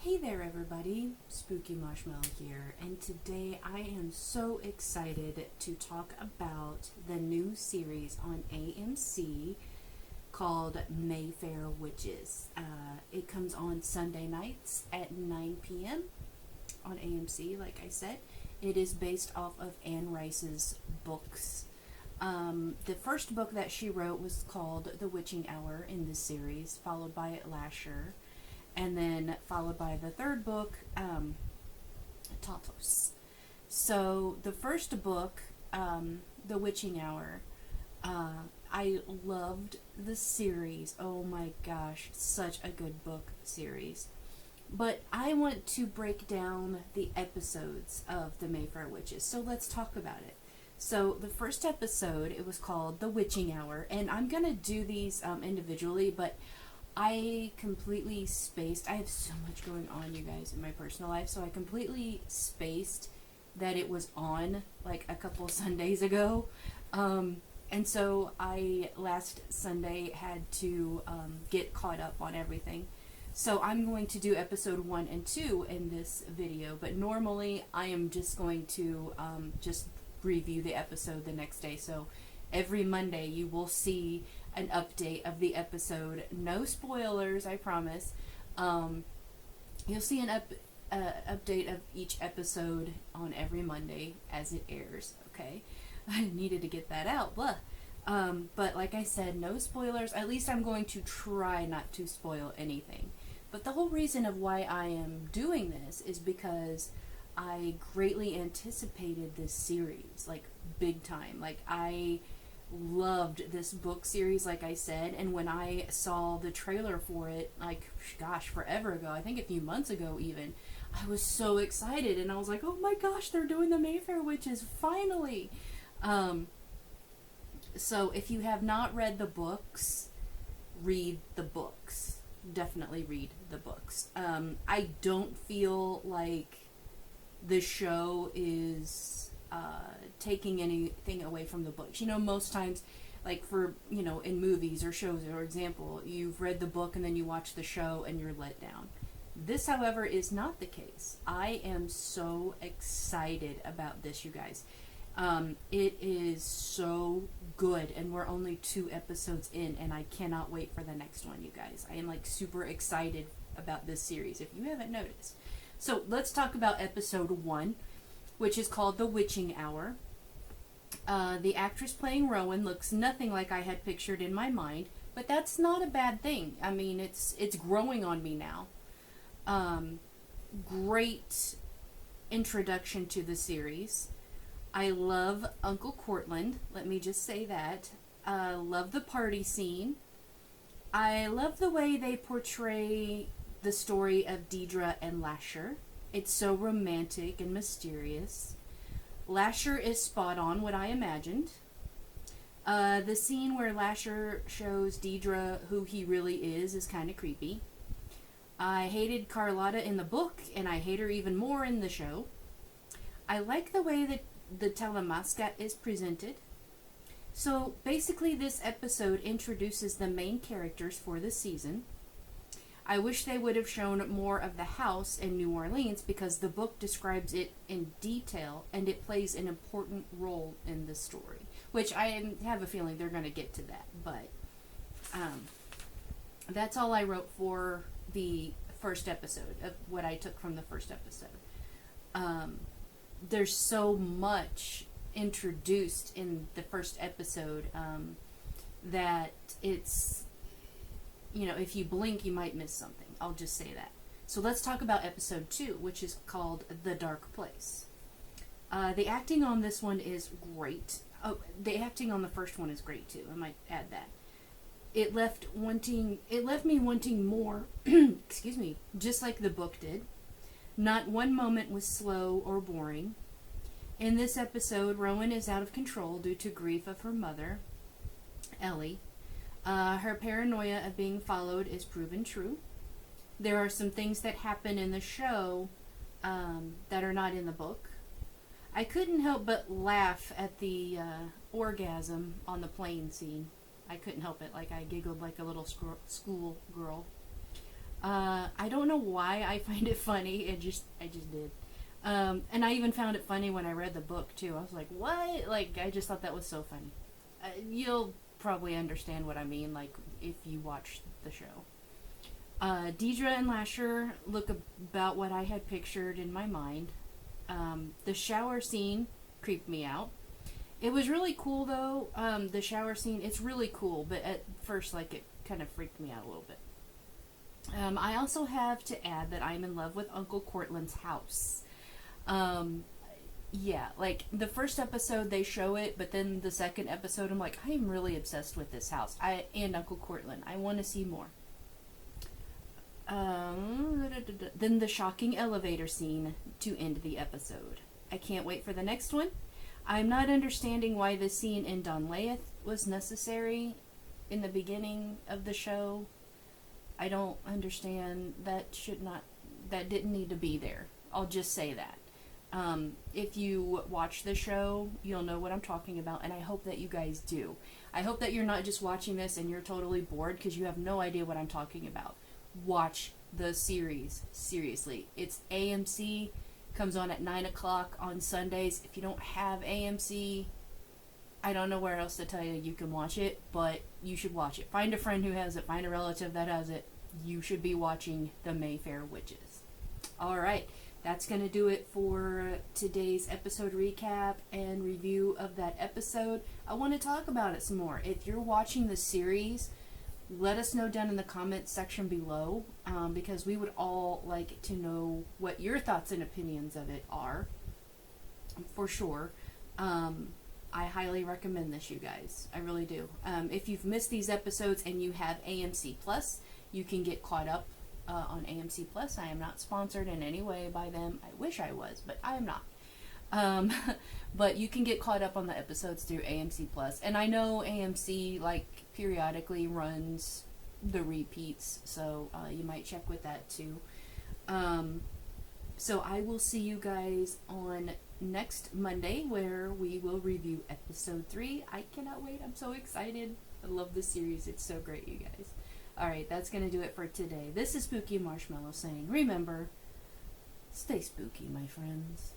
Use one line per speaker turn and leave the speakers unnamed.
Hey there everybody, Spooky Marshmallow here, and today I am so excited to talk about the new series on AMC called Mayfair Witches. It comes on Sunday nights at 9 p.m. on AMC, like I said. It is based off of Anne Rice's books. The first book that she wrote was called The Witching Hour in this series, followed by Lasher, and then followed by the third book, Tatos. So the first book, The Witching Hour, I loved the series. Oh my gosh, such a good book series. But I want to break down the episodes of the Mayfair Witches, so let's talk about it. So the first episode, it was called The Witching Hour, and I'm going to do these individually, but I completely spaced. I have so much going on, you guys, in my personal life, so I completely spaced that it was on like a couple Sundays ago. And so I, last Sunday, had to get caught up on everything. So I'm going to do episode 1 and 2 in this video, but normally I am just going to just review the episode the next day. So every Monday you will see an update of the episode. No spoilers, I promise. You'll see an update of each episode on every Monday as it airs, okay? I needed to get that out, blah. But like I said, no spoilers. At least I'm going to try not to spoil anything. But the whole reason of why I am doing this is because I greatly anticipated this series, like big time. Like I loved this book series, like I said, and when I saw the trailer for it, like, gosh, forever ago, I think a few months ago even, I was so excited, and I was like, oh my gosh, they're doing the Mayfair Witches, finally! So if you have not read the books, read the books. Definitely read the books. I don't feel like the show is taking anything away from the books. You know, most times, like for, you know, in movies or shows, or example, you've read the book and then you watch the show and you're let down. This, however, is not the case. I am so excited about this, you guys. It is so good, and we're only 2 episodes in, and I cannot wait for the next one, you guys. I am like super excited about this series, if you haven't noticed. So let's talk about episode 1, which is called The Witching Hour. The actress playing Rowan looks nothing like I had pictured in my mind, but that's not a bad thing. I mean, it's growing on me now. Great introduction to the series. I love Uncle Cortland, let me just say that. Love the party scene. I love the way they portray the story of Deidre and Lasher. It's so romantic and mysterious. Lasher is spot on what I imagined. The scene where Lasher shows Deidre who he really is kind of creepy. I hated Carlotta in the book, and I hate her even more in the show. I like the way that the Telemasca is presented. So basically this episode introduces the main characters for the season. I wish they would have shown more of the house in New Orleans, because the book describes it in detail and it plays an important role in the story, which I have a feeling they're going to get to that, but that's all I wrote for the first episode, of what I took from the first episode. There's so much introduced in the first episode that it's, you know, if you blink, you might miss something. I'll just say that. So let's talk about episode 2, which is called The Dark Place. The acting on this one is great. Oh, the acting on the first one is great too. I might add that. It left me wanting more, excuse me, just like the book did. Not one moment was slow or boring. In this episode, Rowan is out of control due to grief of her mother, Ellie. Her paranoia of being followed is proven true. There are some things that happen in the show that are not in the book. I couldn't help but laugh at the orgasm on the plane scene. I couldn't help it. Like, I giggled like a little school girl. I don't know why I find it funny. I just did. And I even found it funny when I read the book too. I was like, "What?" Like, I just thought that was so funny. You'll probably understand what I mean, like if you watch the show. Deidre and Lasher look about what I had pictured in my mind. The shower scene creeped me out. It was really cool though. The shower scene, it's really cool, but at first, like, it kind of freaked me out a little bit. I also have to add that I'm in love with Uncle Cortland's house. Um, yeah, like the first episode they show it, but then the second episode I'm like, I am really obsessed with this house. And Uncle Cortland. I want to see more. Then the shocking elevator scene to end the episode. I can't wait for the next one. I'm not understanding why the scene in Donlaeth was necessary in the beginning of the show. I don't understand. That didn't need to be there. I'll just say that. If you watch the show, you'll know what I'm talking about, and I hope that you guys do. I hope that you're not just watching this and you're totally bored because you have no idea what I'm talking about. Watch the series. Seriously. It's AMC, comes on at 9 o'clock on Sundays. If you don't have AMC, I don't know where else to tell you you can watch it, but you should watch it. Find a friend who has it, find a relative that has it. You should be watching the Mayfair Witches. Alright, that's going to do it for today's episode recap and review of that episode. I want to talk about it some more. If you're watching the series, let us know down in the comments section below, because we would all like to know what your thoughts and opinions of it are, for sure. I highly recommend this, you guys. I really do. If you've missed these episodes and you have AMC Plus, you can get caught up on AMC Plus. I am not sponsored in any way by them. I wish I was, but I am not. But you can get caught up on the episodes through AMC Plus. And I know AMC, like, periodically runs the repeats, so you might check with that too. So I will see you guys on next Monday, where we will review episode 3. I cannot wait. I'm so excited. I love this series. It's so great, you guys. Alright, that's going to do it for today. This is Spooky Marshmallow saying, remember, stay spooky, my friends.